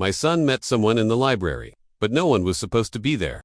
My son met someone in the library, but no one was supposed to be there.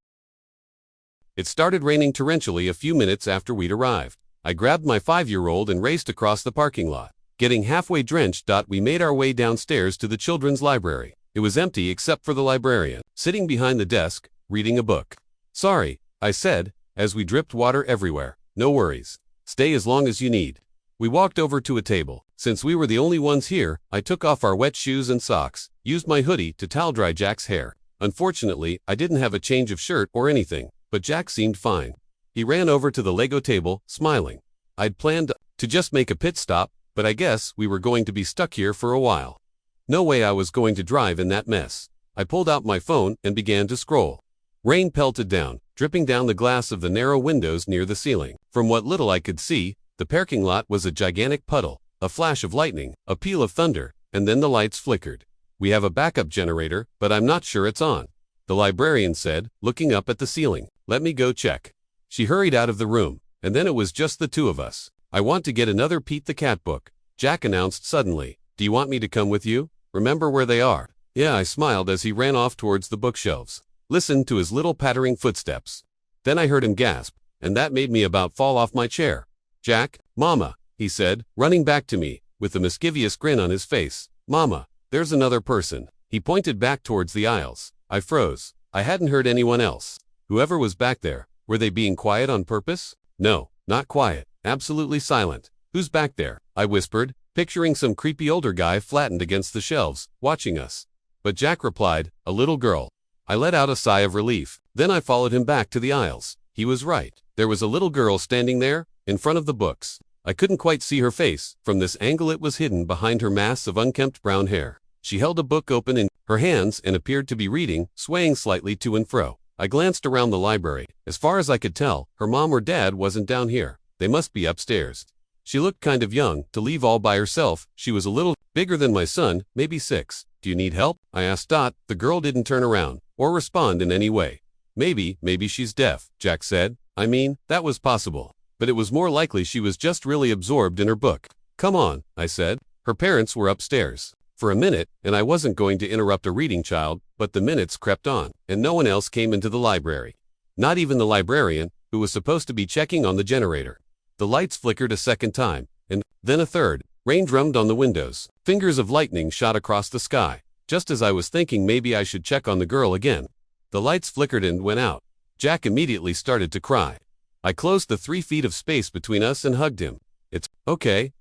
It started raining torrentially a few minutes after we'd arrived. I grabbed my 5-year-old and raced across the parking lot. Getting halfway drenched, we made our way downstairs to the children's library. It was empty except for the librarian, sitting behind the desk, reading a book. "Sorry," I said, as we dripped water everywhere. "No worries. Stay as long as you need." We walked over to a table. Since we were the only ones here, I took off our wet shoes and socks, used my hoodie to towel dry Jack's hair. Unfortunately, I didn't have a change of shirt or anything, but Jack seemed fine. He ran over to the Lego table, smiling. I'd planned to just make a pit stop, but I guess we were going to be stuck here for a while. No way I was going to drive in that mess. I pulled out my phone and began to scroll. Rain pelted down, dripping down the glass of the narrow windows near the ceiling. From what little I could see, the parking lot was a gigantic puddle, a flash of lightning, a peal of thunder, and then the lights flickered. "We have a backup generator, but I'm not sure it's on," the librarian said, looking up at the ceiling. "Let me go check." She hurried out of the room, and then it was just the two of us. "I want to get another Pete the Cat book," Jack announced suddenly. "Do you want me to come with you? Remember where they are?" "Yeah," I smiled as he ran off towards the bookshelves. Listened to his little pattering footsteps. Then I heard him gasp, and that made me about fall off my chair. "Jack, Mama," he said, running back to me, with a mischievous grin on his face. "Mama, there's another person." He pointed back towards the aisles. I froze. I hadn't heard anyone else. Whoever was back there, were they being quiet on purpose? No, not quiet, absolutely silent. "Who's back there?" I whispered, picturing some creepy older guy flattened against the shelves, watching us. But Jack replied, "A little girl." I let out a sigh of relief. Then I followed him back to the aisles. He was right. There was a little girl standing there, in front of the books. I couldn't quite see her face. From this angle it was hidden behind her mass of unkempt brown hair. She held a book open in her hands and appeared to be reading, swaying slightly to and fro. I glanced around the library. As far as I could tell, her mom or dad wasn't down here. They must be upstairs. She looked kind of young, to leave all by herself. She was a little bigger than my son, maybe 6. "Do you need help?" I asked. The girl didn't turn around, or respond in any way. Maybe she's deaf," Jack said. I mean, that was possible. But it was more likely she was just really absorbed in her book. "Come on," I said. Her parents were upstairs. For a minute, and I wasn't going to interrupt a reading child, but the minutes crept on, and no one else came into the library. Not even the librarian, who was supposed to be checking on the generator. The lights flickered a second time, and then a third. Rain drummed on the windows. Fingers of lightning shot across the sky. Just as I was thinking maybe I should check on the girl again, the lights flickered and went out. Jack immediately started to cry. I closed the 3 feet of space between us and hugged him. It's okay,"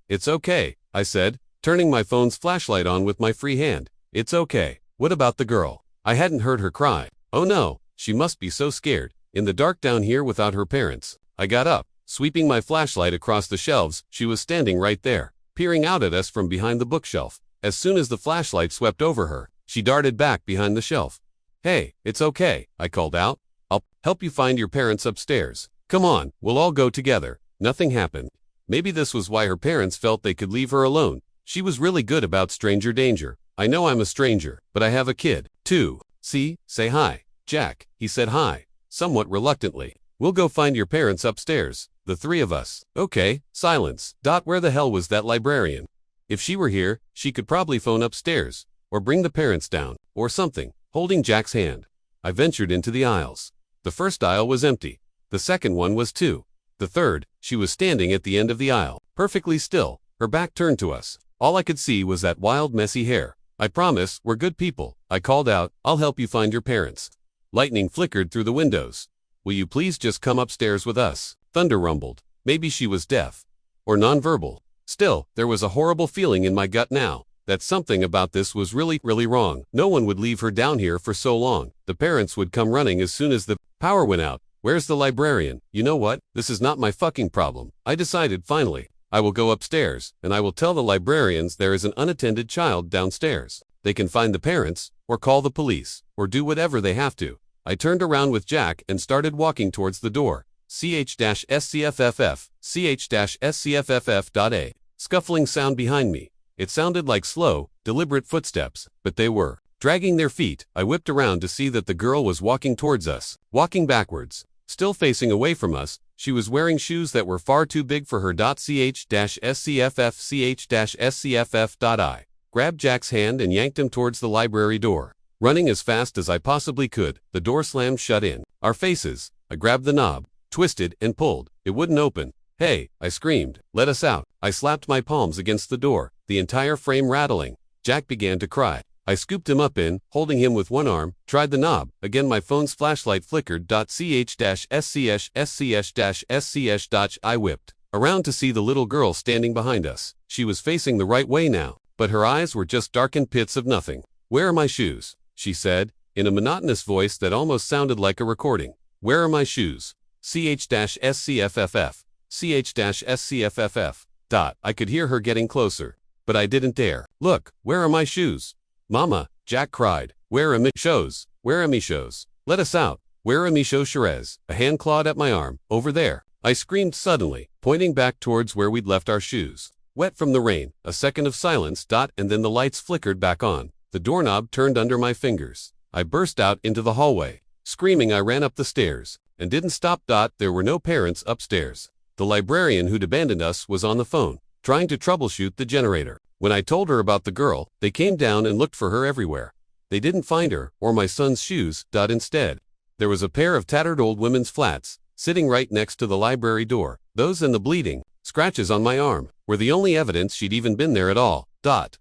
I said, turning my phone's flashlight on with my free hand. "It's okay. What about the girl?" I hadn't heard her cry. Oh no, she must be so scared, in the dark down here without her parents. I got up, sweeping my flashlight across the shelves. She was standing right there, peering out at us from behind the bookshelf. As soon as the flashlight swept over her, she darted back behind the shelf. "Hey, it's okay," I called out. "I'll help you find your parents upstairs. Come on, we'll all go together." Nothing happened. Maybe this was why her parents felt they could leave her alone. She was really good about stranger danger. I know I'm a stranger, but I have a kid, too. "See, say hi, Jack," he said. "Hi," somewhat reluctantly. "We'll go find your parents upstairs, the 3 of us." Okay, silence. Where the hell was that librarian? If she were here, she could probably phone upstairs, or bring the parents down, or something. Holding Jack's hand, I ventured into the aisles. The first aisle was empty. The second one was too. The third, she was standing at the end of the aisle, perfectly still, her back turned to us. All I could see was that wild, messy hair. "I promise, we're good people," I called out. "I'll help you find your parents." Lightning flickered through the windows. "Will you please just come upstairs with us?" Thunder rumbled. Maybe she was deaf. Or nonverbal. Still, there was a horrible feeling in my gut now, that something about this was really wrong. No one would leave her down here for so long. The parents would come running as soon as the power went out. Where's the librarian? You know what? This is not my fucking problem. I decided finally. I will go upstairs, and I will tell the librarians there is an unattended child downstairs. They can find the parents, or call the police, or do whatever they have to. I turned around with Jack and started walking towards the door. ch-scfff. Scuffling sound behind me. It sounded like slow, deliberate footsteps, but they were dragging their feet. I whipped around to see that the girl was walking towards us, walking backwards, still facing away from us. She was wearing shoes that were far too big for her. ch-scfff. I grabbed Jack's hand and yanked him towards the library door. Running as fast as I possibly could, the door slammed shut in our faces. I grabbed the knob, twisted and pulled. It wouldn't open. "Hey," I screamed, "let us out." I slapped my palms against the door, the entire frame rattling. Jack began to cry. I scooped him up in, holding him with one arm, tried the knob. Again my phone's flashlight flickered. ch-scs-scs. I whipped around to see the little girl standing behind us. She was facing the right way now, but her eyes were just darkened pits of nothing. "Where are my shoes?" she said, in a monotonous voice that almost sounded like a recording. "Where are my shoes? ch-scfff. ch-scfff. I could hear her getting closer, but I didn't dare. "Look, where are my shoes?" "Mama," Jack cried. "Where are my shoes? Where are my shoes? Let us out. Where are my shoes?" A hand clawed at my arm. "Over there," I screamed suddenly, pointing back towards where we'd left our shoes. Wet from the rain, a second of silence. And then the lights flickered back on. The doorknob turned under my fingers. I burst out into the hallway. Screaming, I ran up the stairs, and didn't stop. There were no parents upstairs. The librarian who'd abandoned us was on the phone, trying to troubleshoot the generator. When I told her about the girl, they came down and looked for her everywhere. They didn't find her, or my son's shoes. Instead, there was a pair of tattered old women's flats, sitting right next to the library door. Those and the bleeding scratches on my arm were the only evidence she'd even been there at all.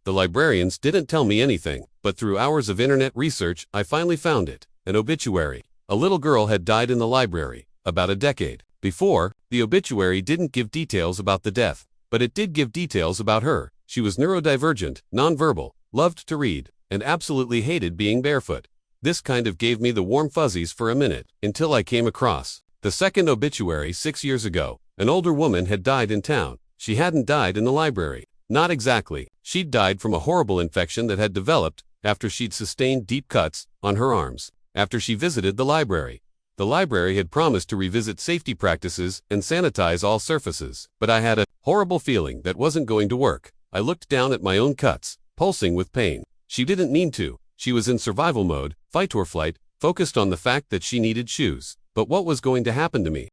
The librarians didn't tell me anything, but through hours of internet research, I finally found it. An obituary. A little girl had died in the library, about a decade before. The obituary didn't give details about the death, but it did give details about her. She was neurodivergent, nonverbal, loved to read, and absolutely hated being barefoot. This kind of gave me the warm fuzzies for a minute, until I came across the second obituary 6 years ago. An older woman had died in town. She hadn't died in the library. Not exactly. She'd died from a horrible infection that had developed after she'd sustained deep cuts on her arms after she visited the library. The library had promised to revisit safety practices and sanitize all surfaces, but I had a horrible feeling that wasn't going to work. I looked down at my own cuts, pulsing with pain. She didn't mean to. She was in survival mode, fight or flight, focused on the fact that she needed shoes. But what was going to happen to me?